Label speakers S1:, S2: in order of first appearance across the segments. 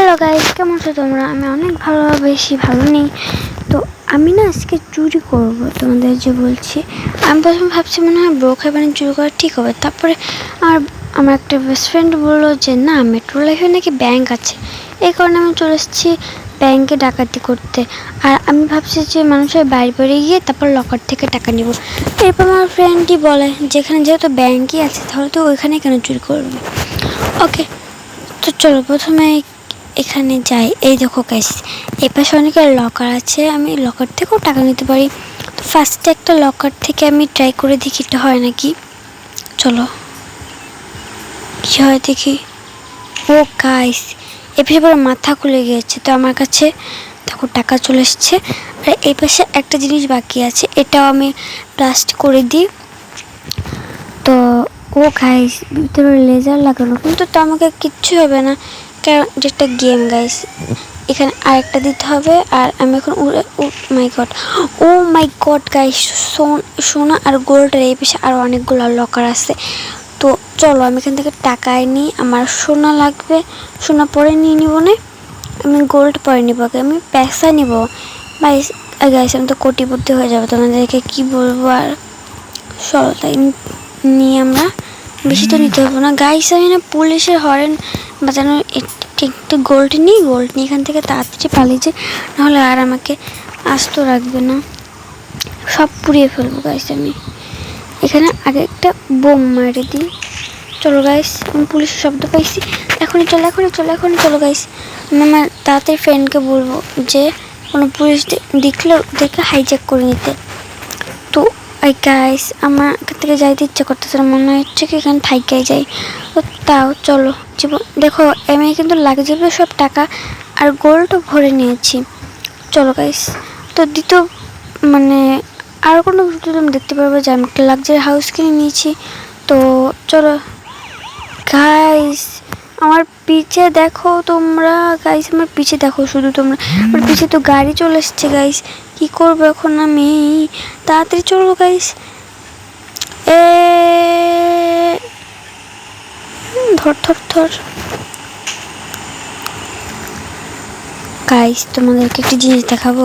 S1: Hello guys, কেমন আছো তোমরা? আমি অনেক ভালো, বেশি ভালো নেই। তো আমি না আজকে চুরি করব তোমাদের যে বলছি। আমি প্রথমে ভাবছি মনে হয় ব্রোক হ্যাভেনে চুরি করা ঠিক হবে। তারপরে আমার একটা বেস্ট ফ্রেন্ড বললো যে না, মেট্রো লাইফে নাকি ব্যাংক আছে। এই কারণে আমি চলে এসেছি ব্যাংকে ডাকাতি করতে। আর আমি ভাবছি যে মানুষের বাড়ি বাড়ি গিয়ে তারপর লকার থেকে টাকা নেব। এরপর আমার ফ্রেন্ডটি বলে যেখানে যেহেতু ব্যাংকই আছে তাহলে তো ওইখানে কেন চুরি করবে। ওকে, তো চলো প্রথমে এখানে যাই। এই দেখো গাইস, এই পাশে অনেকের লকার আছে, আমি লকার থেকেও টাকা নিতে পারি। তো ফার্স্টে একটা লকার থেকে আমি ট্রাই করে দেখি এটা হয় নাকি। চলো কী হয় দেখি। ও গাইস, এ পাশে পুরো মাথা খুলে গিয়েছে। তো আমার কাছে দেখো টাকা চলে এসছে। আর এই পাশে একটা জিনিস বাকি আছে, এটাও আমি প্লাস্ট করে দিই। তো ও গাইস, ভিতরে লেজার লাগানো, কিন্তু তো আমাকে কিচ্ছু হবে না কারণ যেটা গেম গাইস। এখানে আরেকটা দিতে হবে। আর আমি এখন ও মাই গড গাইস, সোনা আর গোল্ডের এই পাশে আরও অনেকগুলো লকার আছে। তো চলো আমি এখান থেকে টাকায় নিই। আমার সোনা লাগবে, সোনা পরে নিয়ে নিব না, আমি গোল্ড পরে নিব। আগে আমি পয়সা নিব গাইস। আমি তো কোটিপতি হয়ে যাবো, তোমাদেরকে কি বলবো। আর চলো তাই নিয়ে আমরা, বেশি তো নিতে হবে না গাইস। আমি না পুলিশের হরেন বাজানোর একটু গোল্ড নিই এখান থেকে তাড়াতাড়ি পালিয়ে যাই, নাহলে আর আমাকে আস্ত রাখবে না, সব পুড়িয়ে ফেলবো গাইস। আমি এখানে আগে একটা বোম মারে দিই। চলো গাইস, আমি পুলিশের শব্দ পাইছি, এখনই চলো গাইস। আমি আমার তাড়াতাড়ি ফ্রেন্ডকে বলবো যে কোনো পুলিশ দেখলেও ওদেরকে হাইজ্যাক করে নিতে। তো গাইস, আমার এখান থেকে যাইতে ইচ্ছা করতেছে না, মনে হচ্ছে কি এখানে ঠাইকাই যাই। তো তাও চলো জীবন দেখো, আমি কিন্তু লাগেজে সব টাকা আর গোল্ডও ভরে নিয়েছি। চলো গাইস, তো দ্বিতীয় আর কোনো ভিডিও তুমি দেখতে পারবে যে আমি একটা লাক্সারি হাউস কিনে নিয়েছি। তো চলো গাইস, আমার পিছে দেখো তোমরা গাইস, আমার পিছে দেখো শুধু তোমরা। আমার পিছে তো গাড়ি চলে এসছে গাইস, কি করবো এখন আমি? তাড়াতাড়ি চলো গাইস। ধর গাইস, তোমাদেরকে একটা জিনিস দেখাবো।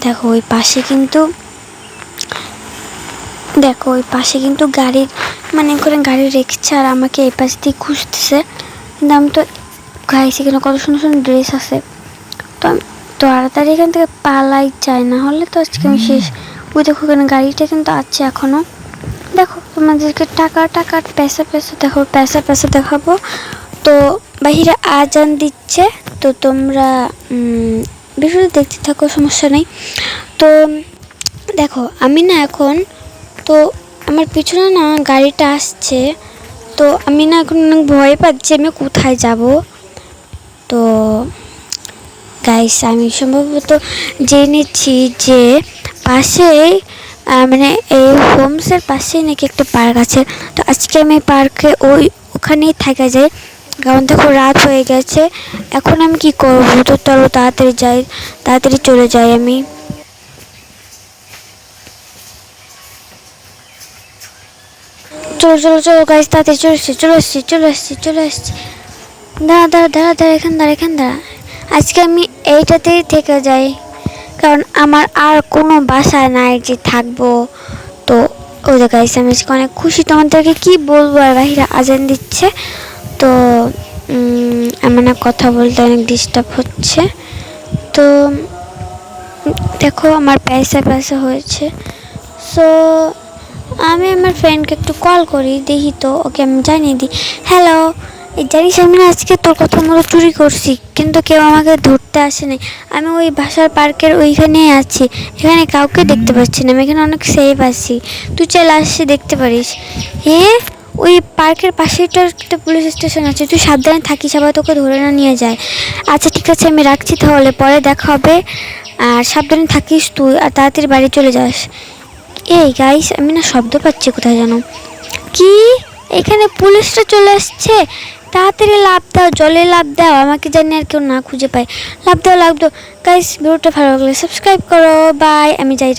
S1: দেখো ওই পাশে কিন্তু গাড়ির করে গাড়ি রেখেছে আর আমাকে এই পাশ দিয়ে খুঁজতেছে। কিন্তু আমি তো গাইস, এখানে কত সুন্দর সুন্দর ড্রেস আছে। তো আমি তাড়াতাড়ি এখান থেকে পালাই চাই, না হলে তো আজকে আমি শেষ। ওই দেখো এখানে গাড়িটা কিন্তু আছে এখনো। দেখো তোমাদেরকে টাকা পয়সা দেখো, পয়সা দেখাবো। তো বাহিরে আজান দিচ্ছে, তো তোমরা ভিডিওটা দেখতে থাকো, সমস্যা নেই। তো দেখো আমি না এখন, তো আমার পিছনে না গাড়িটা আসছে। তো আমি না এখন অনেক ভয় পাচ্ছি আমি কোথায় যাব। তো গাইস, আমি সম্ভবত জেনেছি যে পাশেই এই হোমসের পাশেই নাকি একটা পার্ক আছে। তো আজকে আমি পার্কে ওখানেই থাকা যায়, কারণ দেখো রাত হয়ে গেছে। এখন আমি কি করবো? তো চলো তাড়াতাড়ি চলে যাই আমি। চলো গাইস, তাড়াতাড়ি চলে এসছি। দাঁড়া, এখান দাঁড়া। আজকে আমি এইটাতেই থেকে যাই, কারণ আমার আর কোনো বাসায় নাই যে থাকবো। তো ওই যে গাইস, আমি আজকে অনেক খুশি, তোমাদেরকে কি বলবো। আর বাহিরে আজান দিচ্ছে, তো আমার না কথা বলতে অনেক ডিস্টার্ব হচ্ছে। তো দেখো আমার পয়সা হয়েছে। সো আমি আমার ফ্রেন্ডকে একটু কল করি, দেখি তো ওকে আমি জানিয়ে দিই। হ্যালো, জানিস আমি না আজকে তোর কথা মতো চুরি করছি, কিন্তু কেউ আমাকে ধরতে আসেনি। আমি ওই বাসার পার্কের ওইখানেই আছি, এখানে কাউকে দেখতে পাচ্ছি না। আমি এখানে অনেক সেফ আছি, তুই চাইলে আসছি দেখতে পারিস। হ্যাঁ, ওই পার্কের পাশেটা একটা পুলিশ স্টেশন আছে, তুই সাবধানে থাকিস, আবার তোকে ধরে না নিয়ে যায়। আচ্ছা ঠিক আছে, আমি রাখছি তাহলে, পরে দেখা হবে। আর সাবধানে থাকিস তুই, আর তাড়াতাড়ি বাড়ি চলে যাস। এই গাইস, আমি না শব্দ পাচ্ছি কোথায় যেন। কি, এখানে পুলিশটা চলে আসছে? তাড়াতাড়ি লাফ দাও, জলে লাফ দাও, আমাকে জানি আর কেউ না খুঁজে পায়। লাফ দাও গাইস। ভিডিওটা ভালো লাগলে সাবস্ক্রাইব করো। বাই, আমি যাই।